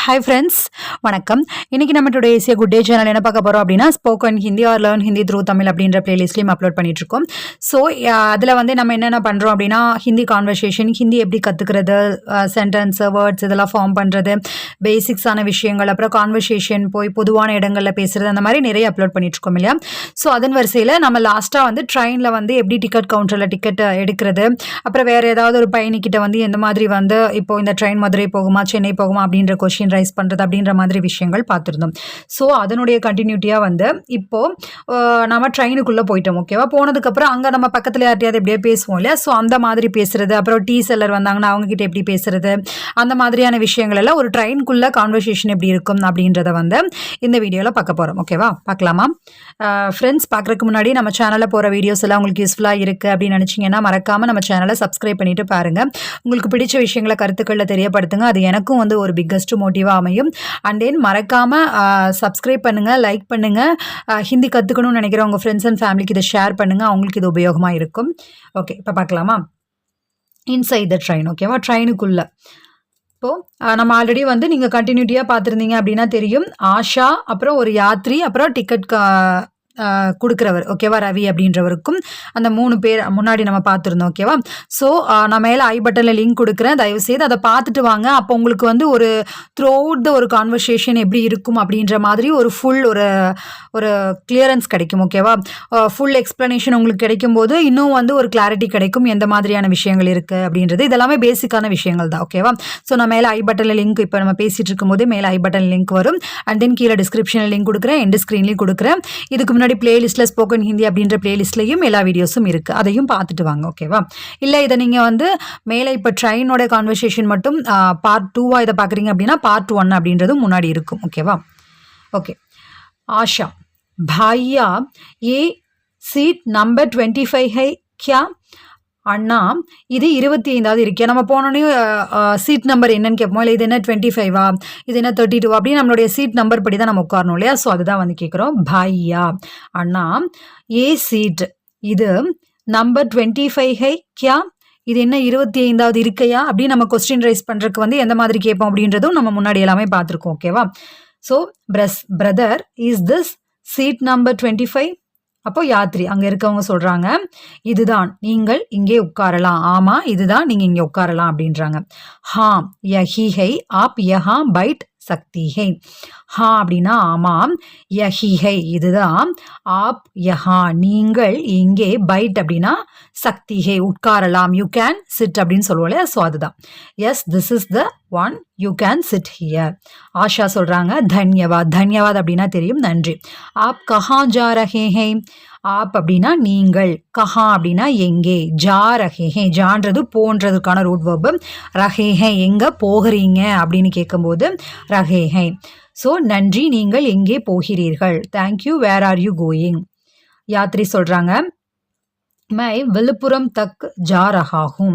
Hi friends, வணக்கம். இன்னைக்கு நம்ம today Asia good day channel என்ன பார்க்க போறோம் அப்படின்னா spoken Hindi or learn Hindi through Tamil அப்படின்ற பிளேலிஸ்ட்லையும் அப்லோட் பண்ணிட்டு இருக்கோம். ஸோ அதில் வந்து நம்ம என்னென்ன பண்ணுறோம் அப்படின்னா ஹிந்தி கான்வர்சேஷன், ஹிந்தி எப்படி கற்றுக்கிறது, சென்டென்ஸ் வேர்ட்ஸ் இதெல்லாம் ஃபார்ம் பண்ணுறது, பேசிக்ஸான விஷயங்கள், அப்புறம் கான்வர்சேஷன் போய் பொதுவான இடங்களில் பேசுறது, அந்த மாதிரி நிறைய அப்லோட் பண்ணிட்டு இருக்கோம் இல்லையா. ஸோ அதன் வரிசையில் நம்ம லாஸ்ட்டாக வந்து ட்ரெயினில் வந்து எப்படி டிக்கெட் கவுண்டரில் டிக்கெட் எடுக்கிறது, அப்புறம் வேறு ஏதாவது ஒரு பயணிக்கிட்ட வந்து எந்த மாதிரி வந்து இப்போ இந்த ட்ரெயின் மதுரை போகுமா சென்னை போகுமா அப்படின்ற கொஸ்டின் ரைஸ் பண்ணுறது அப்படின்ற மாதிரி விஷயங்கள் பார்த்துருந்தோம். ஸோ அதனுடைய கண்டினியூட்டியாக வந்து இப்போது நம்ம ட்ரெயினுக்குள்ளே போயிட்டோம். ஓகேவா, போனதுக்கப்புறம் அங்கே நம்ம பக்கத்தில் யார்ட்டையாவது எப்படியே பேசுவோம் இல்லையா. ஸோ அந்த மாதிரி பேசுறது, அப்புறம் டீ செல்லர் வந்தாங்கன்னா அவங்ககிட்ட எப்படி பேசுறது, அந்த மாதிரியான விஷயங்கள் எல்லாம் ஒரு ட்ரெயினுக்குள்ளே கான்வர்சேஷன் எப்படி இருக்கும் அப்படின்றத வந்து இந்த வீடியோவில் பார்க்க போகிறோம். ஓகேவா, பார்க்கலாமா ஃப்ரெண்ட்ஸ்? பார்க்குறதுக்கு முன்னாடி நம்ம சேனலில் போகிற வீடியோஸ் எல்லாம் உங்களுக்கு யூஸ்ஃபுல்லாக இருக்குது அப்படின்னு நினச்சிங்கன்னா மறக்காமல் நம்ம சேனலை சப்ஸ்கிரைப் பண்ணிட்டு பாருங்கள். உங்களுக்கு பிடிச்ச விஷயங்களை கருத்துக்களில் தெரியப்படுத்துங்க. அது எனக்கும் வந்து ஒரு பிக்கஸ்ட் மோட்டிவாக அமையும். அண்ட் தென் மறக்காமல் சப்ஸ்கிரைப் பண்ணுங்கள், லைக் பண்ணுங்கள். ஹிந்தி கற்றுக்கணும்னு நினைக்கிற உங்கள் ஃப்ரெண்ட்ஸ் அண்ட் ஃபேமிலிக்கு இதை ஷேர் பண்ணுங்கள், அவங்களுக்கு இது உபயோகமாக இருக்கும். ஓகே, இப்போ பார்க்கலாமா இன்சைட் த ட்ரெயின். ஓகேவா, ட்ரெயினுக்குள்ளே இப்போது நம்ம ஆல்ரெடி வந்து நீங்கள் கண்டினியூட்டியாக பார்த்துருந்தீங்க அப்படின்னா தெரியும். ஆஷா, அப்புறம் ஒரு யாத்ரி, அப்புறம் டிக்கெட் கொடுக்குறவர் ஓகேவா ரவி அப்படின்றவருக்கும் அந்த 3 பேர் முன்னாடி நம்ம பார்த்துருந்தோம். ஓகேவா, ஸோ நான் மேலே ஐ பட்டனில் லிங்க் கொடுக்குறேன், தயவுசெய்து அதை பார்த்துட்டு வாங்க. அப்போ உங்களுக்கு வந்து ஒரு த்ரூ அவுட் த ஒரு கான்வர்சேஷன் எப்படி இருக்கும் அப்படின்ற மாதிரி ஒரு ஃபுல் ஒரு கிளியரன்ஸ் கிடைக்கும். ஓகேவா, ஃபுல் எக்ஸ்ப்ளனேஷன் உங்களுக்கு கிடைக்கும் போது இன்னும் வந்து ஒரு கிளாரிட்டி கிடைக்கும் எந்த மாதிரியான விஷயங்கள் இருக்குது அப்படின்றது. இதெல்லாமே பேசிக்கான விஷயங்கள் தான். ஓகேவா, ஸோ நான் மேலே ஐ பட்டனில் லிங்க் இப்போ நம்ம பேசிகிட்டு இருக்கும்போது மேலே ஐ பட்டன் லிங்க் வரும். அண்ட் தென் கீழே டிஸ்கிரிப்ஷனில் லிங்க் கொடுக்குறேன், எண்ட் ஸ்க்ரீன்லேயும் கொடுக்குறேன். இதுக்கு முன்னாடி பிளேலிஸ்ட்டில் ஸ்போக்கன் ஹிந்தி அப்படின்ற பிளேலிஸ்ட்லையும் எல்லா வீடியோஸும் இருக்குது, அதையும் பார்த்துட்டு வாங்க. ஓகேவா, இல்லை இதை நீங்கள் வந்து மேலே இப்போ ட்ரெயினோட கான்வர்சேஷன் மட்டும் பார்ட் 2 இதை பார்க்குறீங்க அப்படின்னா பார்ட் 1 அப்படின்றதும் முன்னாடி இருக்கும். ஓகேவா, ஓகே. ஆஷா, भाइया ये सीट नंबर 25 है क्या? அண்ணா இது 25வது இருக்கியா? நம்ம போனோடனே சீட் நம்பர் என்னன்னு கேட்போம் இல்லை, இது என்ன 25வா, இது என்ன 32 அப்படின்னு நம்மளுடைய சீட் நம்பர் படி தான் நம்ம உட்காரணும் இல்லையா. ஸோ அதுதான் வந்து கேட்குறோம். பாய்யா அண்ணா ஏ சீட் இது நம்பர் 25 ஹை கியா, இது என்ன 25வது இருக்கையா அப்படின்னு நம்ம கொஸ்டின் ரைஸ் பண்ணுறதுக்கு வந்து எந்த மாதிரி கேட்போம் அப்படின்றதும் நம்ம முன்னாடி எல்லாமே பார்த்துருக்கோம். ஓகேவா, so brother is this seat number 25. அப்போ யாத்ரி அங்கே இருக்கவங்க சொல்கிறாங்க இதுதான் நீங்கள் இங்கே உட்காரலாம். ஆமாம், இதுதான் நீங்கள் இங்கே உட்காரலாம் அப்படின்றாங்க. ஹாம் யஹி ஹை ஆப் யஹா பைட் சக்தி ஹை. ஹா அப்படின்னா ஆமாம், யஹி ஹை இதுதான், ஆப் யஹா நீங்கள் இங்கே, பைட் அப்படின்னா சக்தி ஹை உட்காரலாம், யூ கேன் சிட் அப்படின்னு சொல்லுவோம்ல. ஸோ அதுதான் yes, this is the one, you can sit here. Asha சொல்கிறாங்க தன்யவாத். தன்யவாத் அப்படின்னா தெரியும், நன்றி. ஆப் கஹா ஜா ரஹே ஹை, ஆப் அப்படின்னா நீங்கள், கஹா அப்படின்னா எங்கே, ஜா ரஹே ஹை ஜான்றது போன்றதுக்கான ரூட் வெர்பு, ரஹே ஹை எங்கே போகிறீங்க அப்படின்னு கேட்கும்போது ரஹே ஹை. ஸோ நன்றி, நீங்கள் எங்கே போகிறீர்கள். Thank you, where are you going. யாத்ரி சொல்கிறாங்க மை விழுப்புரம் தக் ஜா ரஹாஹூம்.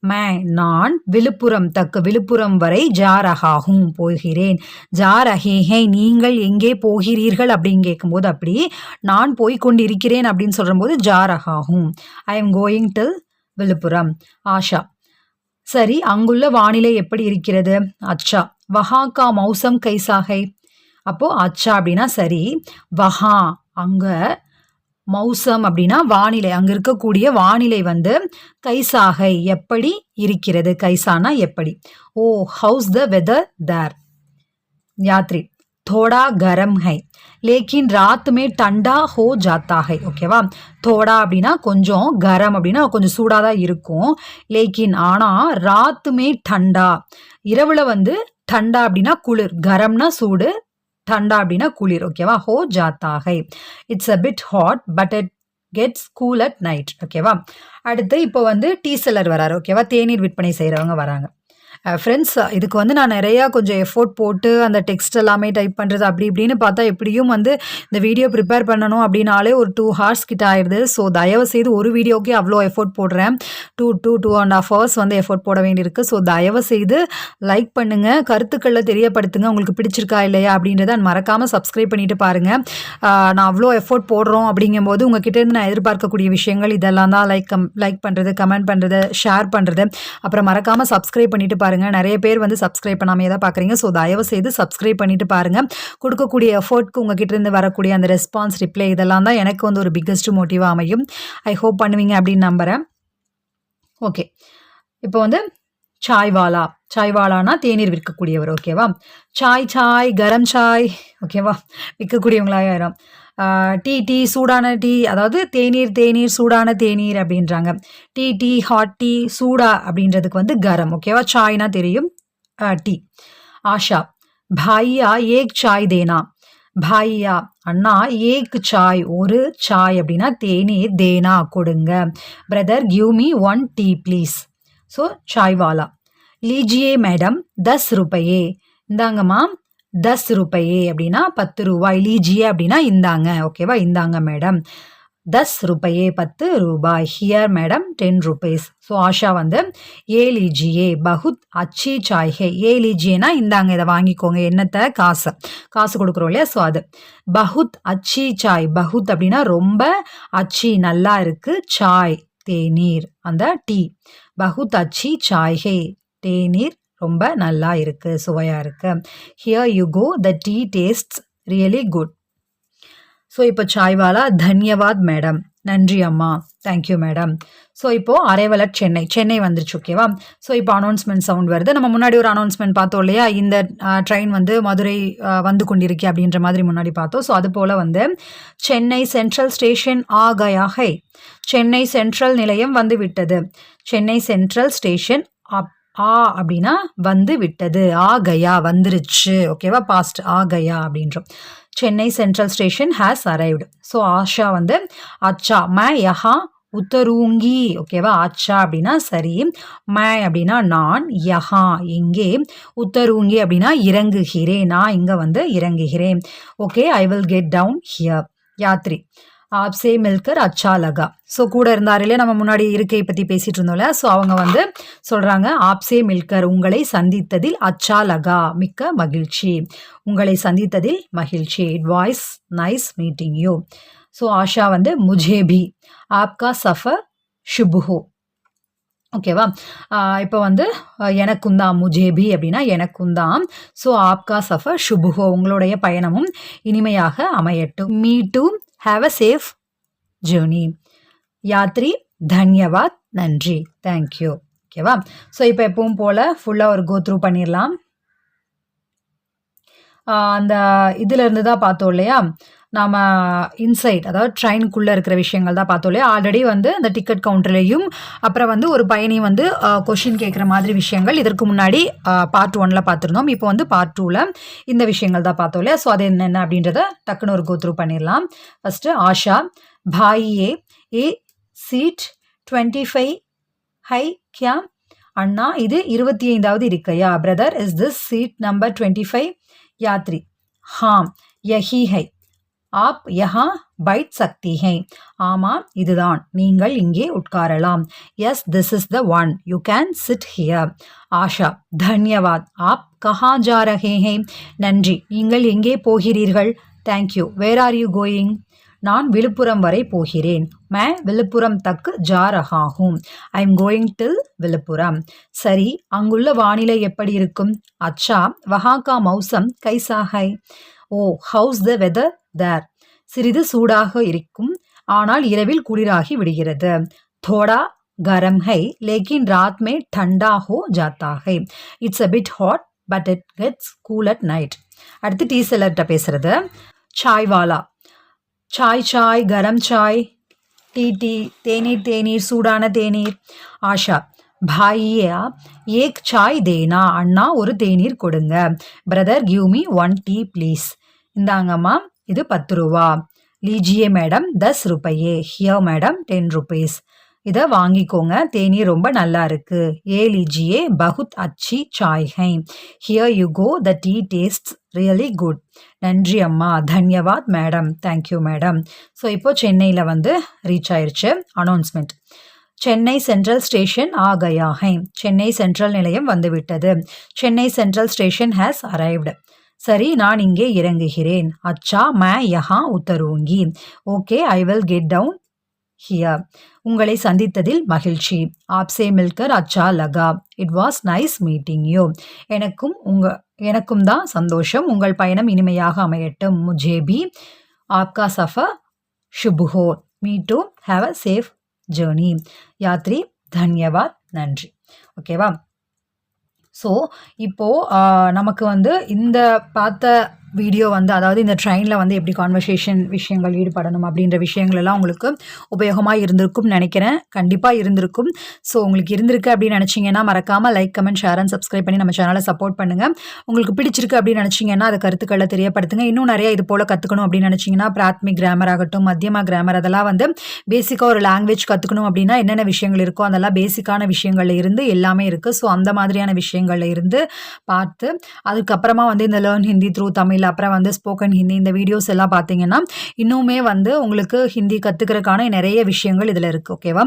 மை நான், விழுப்புரம் தக் விழுப்புரம் வரை, ஜா ரஹாஹூம் போகிறேன், ஜா ரஹே ஹை நீங்கள் எங்கே போகிறீர்கள் அப்படின்னு கேட்கும்போது அப்படி, நான் போய் கொண்டு இருக்கிறேன் அப்படின்னு சொல்லும்போது ஜா ரஹாஹூம், I am going to Villupuram. Asha சரி, அங்குள்ள வானிலை எப்படி இருக்கிறது? அச்சா வஹா கா மௌசம் கைசா ஹை. அப்போ அச்சா அப்படின்னா சரி, வஹா அங்கே, மௌசம் அப்படின்னா வானிலை, அங்கே இருக்கக்கூடிய வானிலை வந்து கைசாகை எப்படி இருக்கிறது, கைசானா எப்படி. ஓ ஹவுஸ் த வெதர் தேர். யாத்ரி थोड़ा गरम है लेकिन रात में ठंडा हो जाता है. ஓகேவா, தோடா அப்படின்னா கொஞ்சம், கரம் அப்படின்னா கொஞ்சம் சூடாக தான் இருக்கும், லேக்கின் ஆனால், ராத்துமே டண்டா இரவுல வந்து, டண்டா அப்படின்னா குளிர், கரம்னா சூடு, ठंडा அப்படின்னா குளிர். ஓகேவா, ஹோ ஜாத்தா ஹை it's a bit hot but it gets cool at night. ஓகேவா, அடுத்து இப்போ வந்து டீ செல்லர் வராரு. ஓகேவா, தேநீர் விற்பனை செய்கிறவங்க வராங்க. ஃப்ரெண்ட்ஸ் இதுக்கு வந்து நான் நிறையா கொஞ்சம் எஃபோர்ட் போட்டு அந்த டெக்ஸ்ட் எல்லாமே டைப் பண்ணுறது அப்படி இப்படின்னு பார்த்தா எப்படியும் வந்து இந்த வீடியோ ப்ரிப்பேர் பண்ணணும் அப்படின்னாலே ஒரு 2 hours கிட்ட ஆயிடுது. ஸோ தயவு செய்து ஒரு வீடியோக்கே அவ்வளோ எஃபோர்ட் போடுறேன், 2.5 hours வந்து எஃபோர்ட் போட வேண்டியிருக்கு. ஸோ தயவு செய்து லைக் பண்ணுங்கள், கருத்துக்களில் தெரியப்படுத்துங்க உங்களுக்கு பிடிச்சிருக்கா இல்லையா அப்படின்றத மறக்காமல் சப்ஸ்கிரைப் பண்ணிட்டு பாருங்கள். நான் அவ்வளோ எஃபோர்ட் போடுறோம் அப்படிங்கும்போது உங்ககிட்டேருந்து நான் எதிர்பார்க்கக்கூடிய விஷயங்கள் இதெல்லாம் தான். லைக் பண்ணுறது, கமெண்ட் பண்ணுறது, ஷேர் பண்ணுறது, அப்புறம் மறக்காமல் சப்ஸ்கிரைப் பண்ணிட்டு பாருங்கள். நிறைய பேர் வந்து சப்ஸ்கிரைப் பண்ணாமே தான் பார்க்குறீங்க. ஸோ தயவு செய்து சப்ஸ்கிரைப் பண்ணிட்டு பாருங்கள். கொடுக்கக்கூடிய எஃபோர்ட்க்கு உங்ககிட்ட இருந்து வரக்கூடிய அந்த ரெஸ்பான்ஸ், ரிப்ளை இதெல்லாம் தான் எனக்கு வந்து ஒரு பிக்கஸ்ட் மோட்டிவாக அமையும். ஐ ஹோப் பண்ணுவீங்க அப்படின்னு நம்புகிறேன். ஓகே, இப்போ வந்து சாய்வாலா. சாய்வாலானா தேநீர் விற்கக்கூடியவர். ஓகேவா? சாய் கரம் சாய். ஓகேவா? விற்கக்கூடியவங்களாயிரும். டீ சூடான டீ, அதாவது தேநீர் சூடான தேநீர் அப்படின்றாங்க. டீ ஹாட் டீ, சூடா அப்படின்றதுக்கு வந்து கரம். ஓகேவா? சாய்னா தெரியும், டீ. ஆஷா, பாய்யா ஏக் சாய் தேனா. பாய்யா அண்ணா, ஏக் சாய் ஒரு சாய் அப்படின்னா தேநீர், தேனா கொடுங்க. Brother give me 1 tea please. So சாய்வாலா. லீஜியே மேடம் 10 ரூபாயே. இந்தாங்கம்மா 10 ரூபாயே அப்படின்னா 10 ரூபாய். லீஜியே அப்படின்னா இந்தாங்க. ஓகேவா? இந்தாங்க மேடம். 10 ரூபாயே 10 ரூபாய். Here madam 10 rupees. So Asha வந்து ஏ லீஜியே பகுத் அச்சி சாய் ஹே. ஏ லீஜியேனா இந்தாங்க, இதை வாங்கிக்கோங்க. என்னத்தை? காசு கொடுக்குறோம் இல்லையா? ஸோ அது பகுத் அச்சி சாய். பகுத் அப்படின்னா ரொம்ப, அச்சி நல்லா இருக்கு, சாய் தேநீர், அந்த டீ. பகுத் அச்சி சாய் ஹே, தேநீர் ரொம்ப நல்லா இருக்கு, சுவையா இருக்கு. Here you go, the tea tastes really good. So இப்போ சாய்வாலா, தன்யவாத் மேடம், நன்றி அம்மா, தேங்க்யூ மேடம். ஸோ இப்போது அரைவலட் சென்னை வந்துருச்சு. ஓகேவா? ஸோ இப்போ அனௌன்ஸ்மெண்ட் சவுண்ட் வருது. நம்ம முன்னாடி ஒரு அனௌன்ஸ்மெண்ட் பார்த்தோம் இல்லையா? இந்த ட்ரெயின் வந்து மதுரை வந்து கொண்டிருக்கு அப்படின்ற மாதிரி முன்னாடி பார்த்தோம். ஸோ அது போல் வந்து சென்னை சென்ட்ரல் ஸ்டேஷன் ஆ கயா ஹை. சென்னை சென்ட்ரல் நிலையம் வந்து விட்டது. சென்னை சென்ட்ரல் ஸ்டேஷன் அப்படின்னா வந்து விட்டது. ஆ கயா வந்துருச்சு. ஓகேவா? பாஸ்ட் ஆ கயா அப்படின்றோம். Chennai Central station has arrived. So Asha வந்து அச்சா மை யஹா உத்தரூங்கி. ஓகேவா? அச்சா அப்படின்னா சரி, மை அப்படின்னா நான், யஹா இங்கே, உத்தரூங்கி அப்படின்னா இறங்குகிறேன், நான் இங்கே வந்து இறங்குகிறேன். Okay, I will get down here. யாத்ரி, ஆப்சே மில்கர் அச்சா லகா. ஸோ கூட இருந்தார் இல்லையா, நம்ம முன்னாடி இருக்கை பற்றி பேசிகிட்டு இருந்தோம்ல. ஸோ அவங்க வந்து சொல்கிறாங்க, ஆப்சே மில்கர் உங்களை சந்தித்ததில் அச்சா லகா மிக்க மகிழ்ச்சி, உங்களை சந்தித்ததில் மகிழ்ச்சி. It voice nice meeting you. So Asha வந்து முஜே பி, ஆப்கா சஃபர் ஷுபுஹோ. ஓகேவா? இப்போ வந்து எனக்கும் தான், முஜேபி அப்படின்னா எனக்கும் தான். ஸோ ஆப்கா சஃபர் ஷுபுஹோ, உங்களுடைய பயணமும் இனிமையாக அமையட்டும். Me too have a safe journey. யாத்ரி, தன்யவாத், நன்றி, தேங்க்யூ. ஓகேவா? ஸோ இப்போ எப்பவும் போல் ஃபுல்லாக ஒரு கோ த்ரூ பண்ணிடலாம். அந்த இதிலேருந்து தான் பார்த்தோம் இல்லையா, நாம் இன்சைட், அதாவது ட்ரெயினுக்குள்ளே இருக்கிற விஷயங்கள் தான் பார்த்தோம் இல்லையா. ஆல்ரெடி வந்து அந்த டிக்கெட் கவுண்டர்லேயும் அப்புறம் வந்து ஒரு பயணி வந்து கொஷின் கேட்குற மாதிரி விஷயங்கள் இதற்கு முன்னாடி பார்ட் 1 பார்த்துருந்தோம். இப்போ வந்து பார்ட் 2 இந்த விஷயங்கள் தான் பார்த்தோம் இல்லையா. ஸோ அது என்னென்ன அப்படின்றத டக்குன்னு ஒரு கோத்ரூ பண்ணிடலாம். ஃபஸ்ட்டு ஆஷா, பாயியே ஏ சீட் 25 ஹை கியா. அண்ணா, இது 25வது இருக்கையா. Brother, is this seat number 25. யாத்ரி, ஹாம் யஹி ஹை, ஆப் யஹா பைட் சக்தி ஹை. ஆமாம், இதுதான், நீங்கள் இங்கே உட்காரலாம். Yes, this is the one, you can sit here. Asha, தன்யவாத், ஆப் கஹா ஜா ரஹே ஹை. நன்றி, நீங்கள் எங்கே போகிறீர்கள். Thank you, where are you going. நான் விழுப்புரம் வரை போகிறேன். மே விழுப்புரம் தக்கு ஜா ரஹா ஹூம். I am going till Villupuram. சரி, அங்குள்ள வானிலை எப்படி இருக்கும். அச்சா, வஹா கா மௌசம் கைசா ஹை. Oh, how's the weather there. சிறிது சூடாக இருக்கும், ஆனால் இரவில் குளிராகி விடுகிறது. தோடா கரம் ஹை, லேக்கின் ராத் மே ठंडा हो जाता है. It's a bit hot but it gets cool at night. அடுத்து டீ செல்லர்கிட்ட பேசுறது. சாய்வாலா, சாய் கரம் சாய், டீ தேநீர் சூடான தேநீர். ஆஷா, பாய்யா ஏக் சாய் தேனா. அண்ணா, ஒரு தேநீர் கொடுங்க. Brother, give me 1 tea please. இந்தாங்கம்மா, இது 10 ரூபா. லீஜியே மேடம் 10 ரூபாயே. Here madam 10 rupees. இதை வாங்கிக்கோங்க, தேநீர் ரொம்ப நல்லா இருக்கு. ஏ லீஜியே பகுத் அச்சி சாய் ஹை. Here you go, the tea tastes really good. நன்றி அம்மா, தன்யவாத் மேடம், தேங்க்யூ மேடம். ஸோ இப்போ சென்னையில் வந்து ரீச் ஆயிடுச்சு. அனௌன்ஸ்மெண்ட். சென்னை சென்ட்ரல் ஸ்டேஷன் ஆ கயா ஹை. சென்னை சென்ட்ரல் நிலையம் வந்துவிட்டது. Chennai Central station has arrived. சரி, நான் இங்கே இறங்குகிறேன். அச்சா, மே யஹா உத்தரூங்கி. Okay, I will get down here. உங்களை சந்தித்ததில் மகிழ்ச்சி. ஆப்சே மில்கர் அச்சா லகா. It was nice meeting you. எனக்கும் தான் சந்தோஷம். உங்கள் பயணம் இனிமையாக அமையட்டும். முझे भी आपका सफर शुभ हो. Me too. Have a safe journey. யாத்ரி தன்யவாத். நன்றி. ஓகேவா? ஸோ இப்போது நமக்கு வந்து இந்த பார்த்த வீடியோ வந்து அதாவது இந்த ட்ரெயினில் வந்து எப்படி கான்வர்சேஷன் விஷயங்கள் ஈடுபடணும் அப்படின்ற விஷயங்கள் எல்லாம் உங்களுக்கு உபயோகமாக இருந்திருக்கும்னு நினைக்கிறேன். கண்டிப்பாக இருந்திருக்கும். ஸோ உங்களுக்கு இருந்திருக்கு அப்படின்னு நினச்சிங்கன்னா மறக்காமல் like, comment, share and subscribe பண்ணி நம்ம சேனலை சப்போர்ட் பண்ணுங்கள். உங்களுக்கு பிடிச்சிருக்கு அப்படின்னு நினச்சிங்கன்னா அதை கருத்துக்களை தெரியப்படுத்துங்க. இன்னும் நிறைய இது போல் கற்றுக்கணும் அப்படின்னு நினச்சிங்கன்னா பிராத்மிக் கிராமர் ஆகட்டும், மத்தியமா கிராமர், அதெல்லாம் வந்து பேசிக்காக ஒரு லாங்குவேஜ் கற்றுக்கணும் அப்படின்னா என்னென்ன விஷயங்கள் இருக்கோ அதெல்லாம் பேசிக்கான விஷயங்கள்ல இருந்து எல்லாமே இருக்குது. ஸோ அந்த மாதிரியான விஷயங்கள்ல இருந்து பார்த்து அதுக்கப்புறமா வந்து இந்த லேர்ன் ஹிந்தி த்ரூ தமிழ், அப்புறம் வந்து ஸ்போக்கன் ஹிந்தி, இந்த வீடியோஸ் எல்லாம் பார்த்தீங்கன்னா இன்னுமே வந்து உங்களுக்கு ஹிந்தி கற்றுக்கிறதுக்கான நிறைய விஷயங்கள் இதில் இருக்குது. ஓகேவா?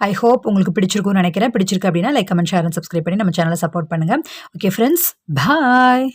ஐ ஹோப் உங்களுக்கு பிடிச்சிருக்கும்னு நினைக்கிறேன். பிடிச்சிருக்கு அப்படின்னா like, comment, share and subscribe பண்ணி நம்ம சேனலை சப்போர்ட் பண்ணுங்கள். ஓகே ஃப்ரெண்ட்ஸ், பாய்.